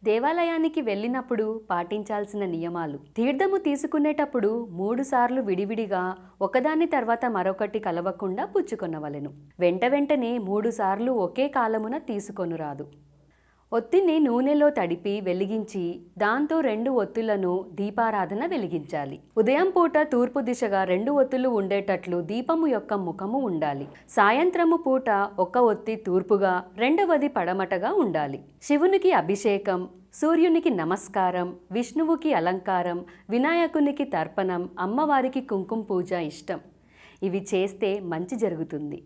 దేవాలయానికి వెళ్ళినప్పుడు పాటించాల్సిన నియమాలు. తీర్థము తీసుకునేటప్పుడు 3 సార్లు విడివిడిగా ఒకదాని తర్వాత మరొకటి కలవకుండా పుచ్చుకొనవలెను. వెంటనే 3 సార్లు ఒకే కాలమున తీసుకొనురాదు. ఒత్తిని నూనెలో తడిపి వెలిగించి దాంతో 2 ఒత్తులను దీపారాధన వెలిగించాలి. ఉదయం పూట తూర్పు దిశగా 2 ఒత్తులు ఉండేటట్లు దీపము యొక్క ముఖము ఉండాలి. సాయంత్రము పూట ఒక ఒత్తి తూర్పుగా, రెండవది పడమటగా ఉండాలి. శివునికి అభిషేకం, సూర్యునికి నమస్కారం, విష్ణువుకి అలంకారం, వినాయకునికి తర్పణం, అమ్మవారికి కుంకుమ పూజ ఇష్టం. ఇవి చేస్తే మంచి జరుగుతుంది.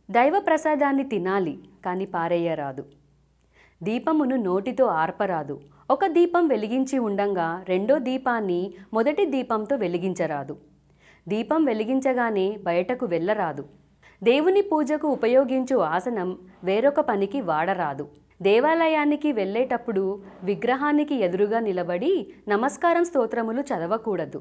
దైవ ప్రసాదాన్ని తినాలి, కానీ పారేయరాదు. దీపమును నోటితో ఆర్పరాదు. ఒక దీపం వెలిగించి ఉండంగా రెండో దీపాన్ని మొదటి దీపంతో వెలిగించరాదు. దీపం వెలిగించగానే బయటకు వెళ్ళరాదు. దేవుని పూజకు ఉపయోగించు ఆసనం వేరొక పనికి వాడరాదు. దేవాలయానికి వెళ్ళేటప్పుడు విగ్రహానికి ఎదురుగా నిలబడి నమస్కారం స్తోత్రములు చదవకూడదు.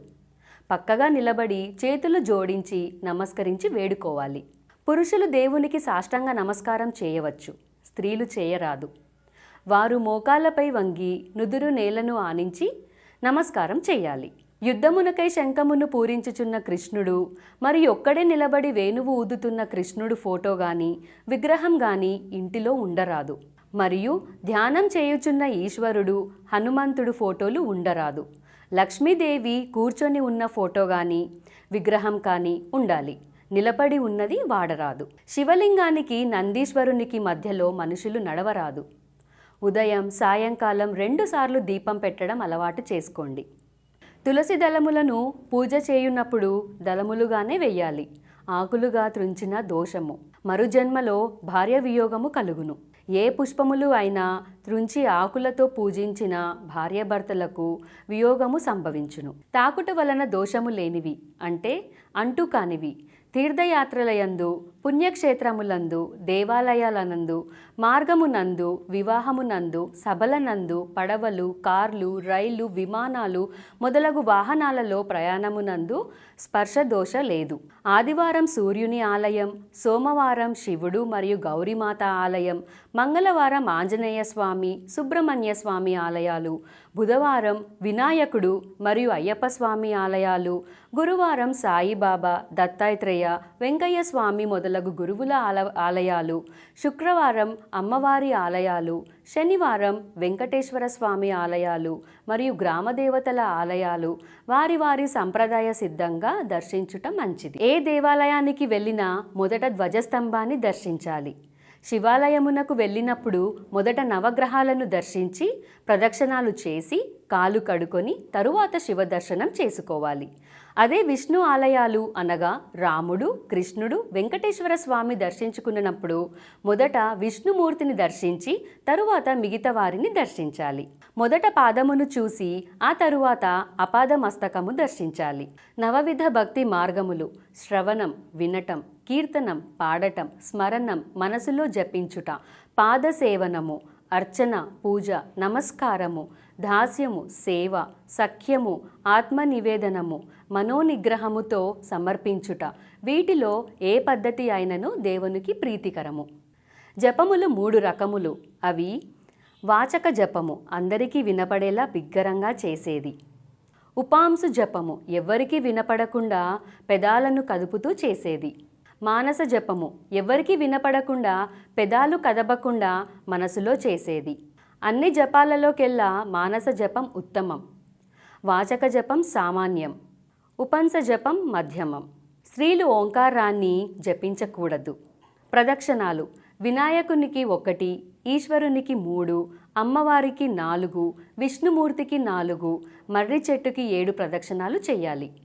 పక్కగా నిలబడి చేతులు జోడించి నమస్కరించి వేడుకోవాలి. పురుషులు దేవునికి సాష్టాంగ నమస్కారం చేయవచ్చు, స్త్రీలు చేయరాదు. వారు మోకాళ్ళపై వంగి నుదురు నేలను ఆనించి నమస్కారం చేయాలి. యుద్ధమునకై శంఖమును పూరించుచున్న కృష్ణుడు మరియు ఒక్కడే నిలబడి వేణువు ఊదుతున్న కృష్ణుడు ఫోటో గాని విగ్రహం గాని ఇంటిలో ఉండరాదు. మరియు ధ్యానం చేయుచున్న ఈశ్వరుడు, హనుమంతుడు ఫోటోలు ఉండరాదు. లక్ష్మీదేవి కూర్చొని ఉన్న ఫోటో గాని విగ్రహం కానీ ఉండాలి. నిలబడి ఉన్నది వాడరాదు. శివలింగానికి నందీశ్వరునికి మధ్యలో మనుషులు నడవరాదు. ఉదయం సాయంకాలం 2 సార్లు దీపం పెట్టడం అలవాటు చేసుకోండి. తులసి దళములను పూజ చేయున్నప్పుడు దళములుగానే వెయ్యాలి. ఆకులుగా త్రుంచిన దోషము. మరుజన్మలో భార్య వియోగము కలుగును. ఏ పుష్పములు అయినా త్రుంచి ఆకులతో పూజించిన భార్యాభర్తలకు వియోగము సంభవించును. తాకుట వలన దోషము లేనివి అంటే అంటు కానివి తీర్థయాత్రలయందు, పుణ్యక్షేత్రములందు, దేవాలయాలనందు, మార్గమునందు, వివాహమునందు, సభలనందు, పడవలు, కార్లు, రైళ్లు, విమానాలు మొదలగు వాహనాలలో ప్రయాణమునందు స్పర్శదోష లేదు. ఆదివారం సూర్యుని ఆలయం, సోమవారం శివుడు మరియు గౌరీమాత ఆలయం, మంగళవారం ఆంజనేయ స్వామి, సుబ్రహ్మణ్య స్వామి ఆలయాలు, బుధవారం వినాయకుడు మరియు అయ్యప్ప స్వామి ఆలయాలు, గురువారం సాయిబాబా, దత్తాత్రేయ, వెంకయ్య స్వామి మొదలగు గురువుల ఆలయాలు, శుక్రవారం అమ్మవారి ఆలయాలు, శనివారం వెంకటేశ్వర స్వామి ఆలయాలు మరియు గ్రామదేవతల ఆలయాలు వారి వారి సంప్రదాయ సిద్ధంగా దర్శించుట మంచిది. ఏ దేవాలయానికి వెళ్ళినా మొదట ధ్వజస్తంభాన్ని దర్శించాలి. శివాలయమునకు వెళ్ళినప్పుడు మొదట నవగ్రహాలను దర్శించి ప్రదక్షిణాలు చేసి కాలు కడుకొని తరువాత శివ దర్శనం చేసుకోవాలి. అదే విష్ణు ఆలయాలు అనగా రాముడు, కృష్ణుడు, వెంకటేశ్వర స్వామి దర్శించుకున్నప్పుడు మొదట విష్ణుమూర్తిని దర్శించి తరువాత మిగతా వారిని దర్శించాలి. మొదట పాదమును చూసి ఆ తరువాత అపాదమస్తకము దర్శించాలి. నవవిధ భక్తి మార్గములు: శ్రవణం, వినటం, కీర్తనం, పాడటం, స్మరణం, మనసులో జపించుట, పాదసేవనము, అర్చన, పూజ, నమస్కారము, దాస్యము, సేవ, సఖ్యము, ఆత్మనివేదనము, మనోనిగ్రహముతో సమర్పించుట. వీటిలో ఏ పద్ధతి అయినను దేవునికి ప్రీతికరము. జపములు 3 రకములు. అవి: వాచక జపము, అందరికీ వినపడేలా బిగ్గరంగా చేసేది. ఉపాంశు జపము, ఎవ్వరికీ వినపడకుండా పెదాలను కదుపుతూ చేసేది. మానస జపము, ఎవ్వరికీ వినపడకుండా పెదాలు కదపకుండా మనసులో చేసేది. అన్ని జపాలలోకెల్లా మానస జపం ఉత్తమం. వాచక జపం సామాన్యం. ఉపాంశ జపం మధ్యమం. స్త్రీలు ఓంకారాన్ని జపించకూడదు. ప్రదక్షిణాలు: వినాయకునికి 1, ఈశ్వరునికి 3, అమ్మవారికి 4, విష్ణుమూర్తికి 4, మర్రి చెట్టుకి 7 ప్రదక్షిణాలు చేయాలి.